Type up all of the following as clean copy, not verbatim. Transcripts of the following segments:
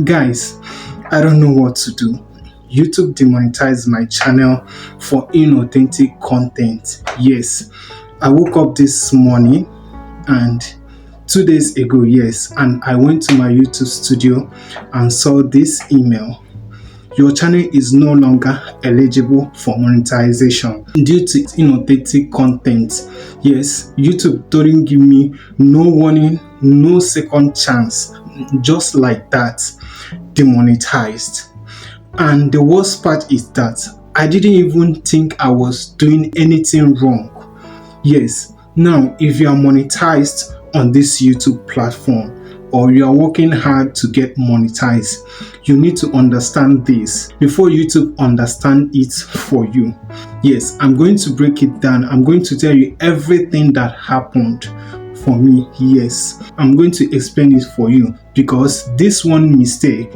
Guys, I don't know what to do. YouTube demonetized my channel for inauthentic content. Yes, I woke up this morning and 2 days ago, yes, and I went to my YouTube studio and saw this email. Your channel is no longer eligible for monetization due to inauthentic content. Yes, YouTube didn't give me no warning, no second chance, just like that, demonetized. And the worst part is that I didn't even think I was doing anything wrong. Yes, now if you are monetized on this YouTube platform or you are working hard to get monetized, you need to understand this before YouTube understand it for you. Yes, I'm going to break it down. I'm going to tell you everything that happened for me. Yes, I'm going to explain it for you because this one mistake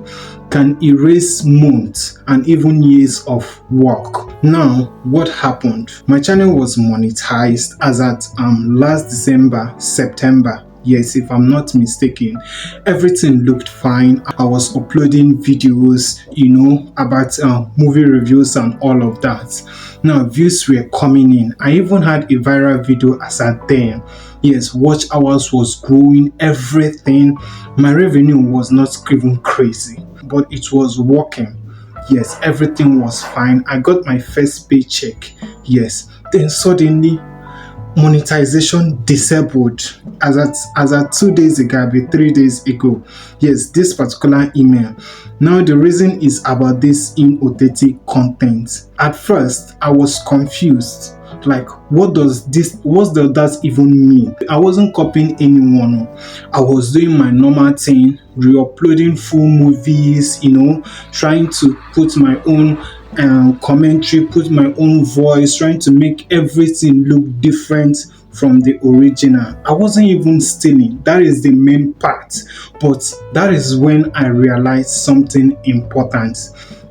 can erase months and even years of work. Now, what happened? My channel was monetized as at last September. Yes, if I'm not mistaken, everything looked fine. I was uploading videos, about movie reviews and all of that. Now, views were coming in. I even had a viral video as at then. Yes, watch hours was growing, everything. My revenue was not even crazy, but it was working. Yes, everything was fine. I got my first paycheck. Yes, then suddenly monetization disabled as at 2 days ago, maybe 3 days ago. Yes, this particular email. Now the reason is about this inauthentic content. At first, I was confused. Like, what does that even mean? I wasn't copying anyone. I was doing my normal thing, re-uploading full movies, trying to put my own commentary, put my own voice, trying to make everything look different from the original. I wasn't even stealing. That is the main part. But that is when I realized something important.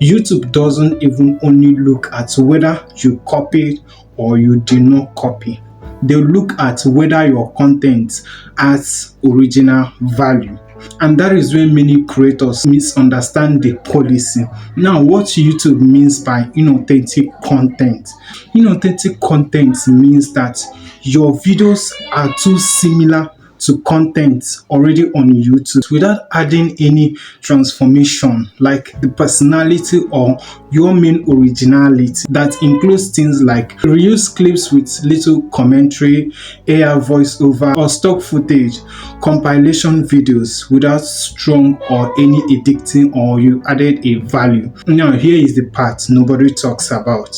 YouTube doesn't even only look at whether you copied or you did not copy. They look at whether your content has original value. And that is when many creators misunderstand the policy. Now, what YouTube means by inauthentic content? Inauthentic content means that your videos are too similar to content already on YouTube without adding any transformation like the personality or your main originality. That includes things like reuse clips with little commentary, AI voiceover or stock footage, compilation videos without strong or any editing, or you added a value. Now here is the part nobody talks about.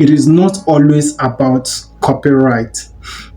It is not always about copyright.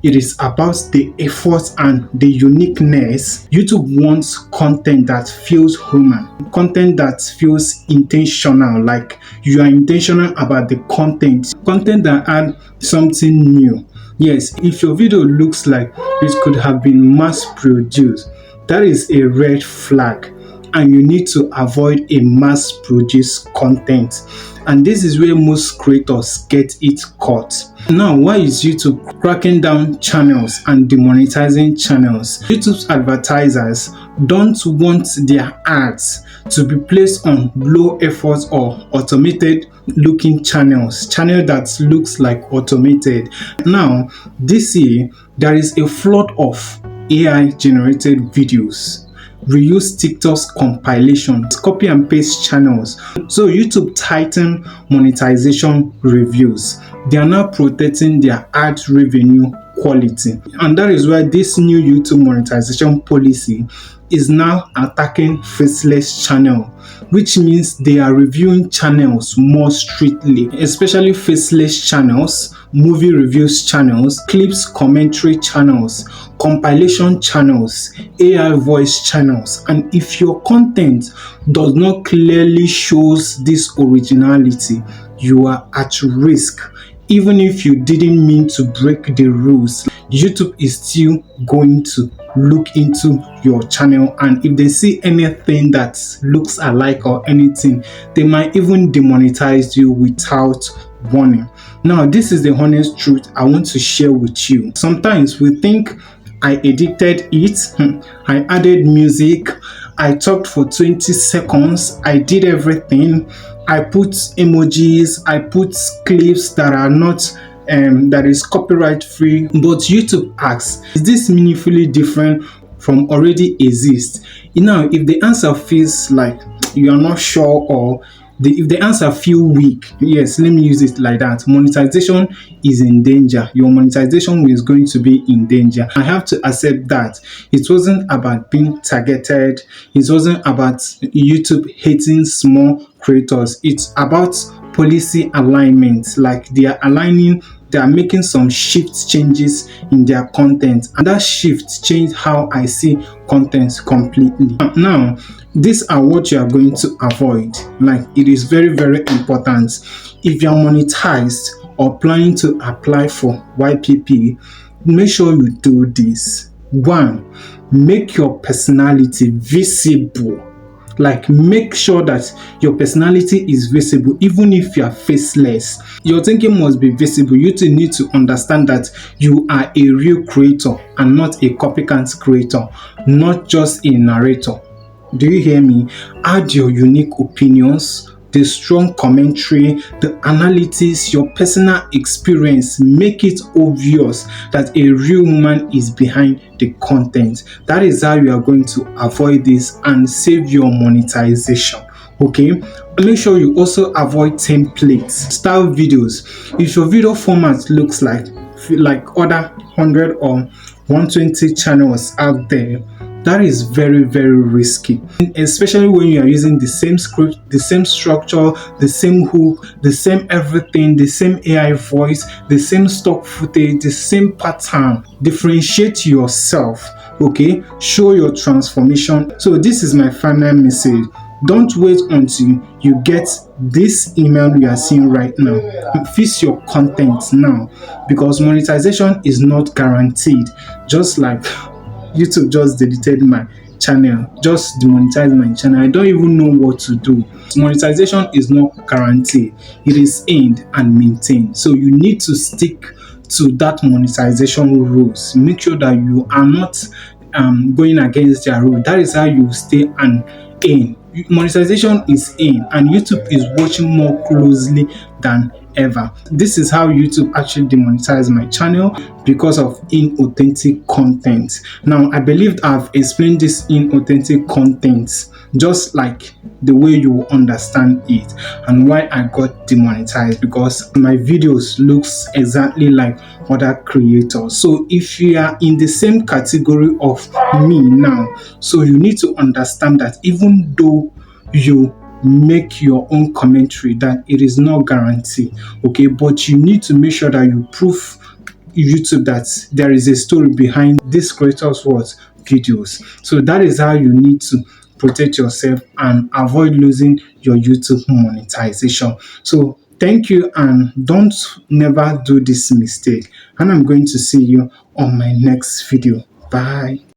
It is about the effort and the uniqueness. YouTube wants content that feels human, content that feels intentional, like you are intentional about the content that add something new. Yes, if your video looks like it could have been mass produced, that is a red flag, and you need to avoid a mass produced content. And this is where most creators get it caught. Now, why is YouTube cracking down channels and demonetizing channels? YouTube's advertisers don't want their ads to be placed on low effort or automated looking channels that looks like automated. Now, this year, there is a flood of AI generated videos, reuse TikTok's compilation, copy and paste channels. So YouTube tightened monetization reviews. They are now protecting their ad revenue quality. And that is why this new YouTube monetization policy is now attacking faceless channel, which means they are reviewing channels more strictly, especially faceless channels, movie reviews channels, clips commentary channels, compilation channels, AI voice channels. And if your content does not clearly shows this originality, you are at risk. Even if you didn't mean to break the rules, YouTube is still going to look into your channel, and if they see anything that looks alike or anything, they might even demonetize you without warning. Now, this is the honest truth I want to share with you. Sometimes we think I edited it, I added music, I talked for 20 seconds, I did everything. I put emojis, I put clips that are not that is copyright free. But YouTube asks, is this meaningfully different from already exist? Now, if the answer feels like you are not sure, or if the answer feel weak, yes, let me use it like that. Monetization is in danger. Your monetization is going to be in danger. I have to accept that it wasn't about being targeted. It wasn't about YouTube hating small creators. It's about policy alignment. Like they are making some shift changes in their content, and that shift changed how I see content completely. Now, these are what you are going to avoid. Like, it is very, very important. If you are monetized or planning to apply for YPP, make sure you do this. One, make your personality visible. Like, make sure that your personality is visible, even if you are faceless. Your thinking must be visible. You two need to understand that you are a real creator and not a copycat creator, not just a narrator. Do you hear me? Add your unique opinions, the strong commentary, the analytics, your personal experience. Make it obvious that a real man is behind the content. That is how you are going to avoid this and save your monetization. Okay, make sure you also avoid templates style videos. If your video format looks like other 100 or 120 channels out there, that is very, very risky, especially when you are using the same script, the same structure, the same hook, the same everything, the same AI voice, the same stock footage, the same pattern. Differentiate yourself. Okay, show your transformation. So this is my final message. Don't wait until you get this email you are seeing right now. Fix your content now, because monetization is not guaranteed. Just like YouTube just deleted my channel, just demonetized my channel. I don't even know what to do. Monetization is not guaranteed. It is aimed and maintained. So you need to stick to that monetization rules. Make sure that you are not going against their rule. That is how you stay and aim. Monetization is in, and YouTube is watching more closely than ever. This is how YouTube actually demonetized my channel, because of inauthentic content. Now, I believe I've explained this inauthentic content just like the way you understand it, and why I got demonetized, because my videos looks exactly like other creators. So if you are in the same category of me now, so you need to understand that even though you make your own commentary, that it is not guaranteed. Okay, but you need to make sure that you prove YouTube that there is a story behind this creator's videos. So that is how you need to protect yourself and avoid losing your YouTube monetization. So thank you, and don't never do this mistake. And I'm going to see you on my next video. Bye.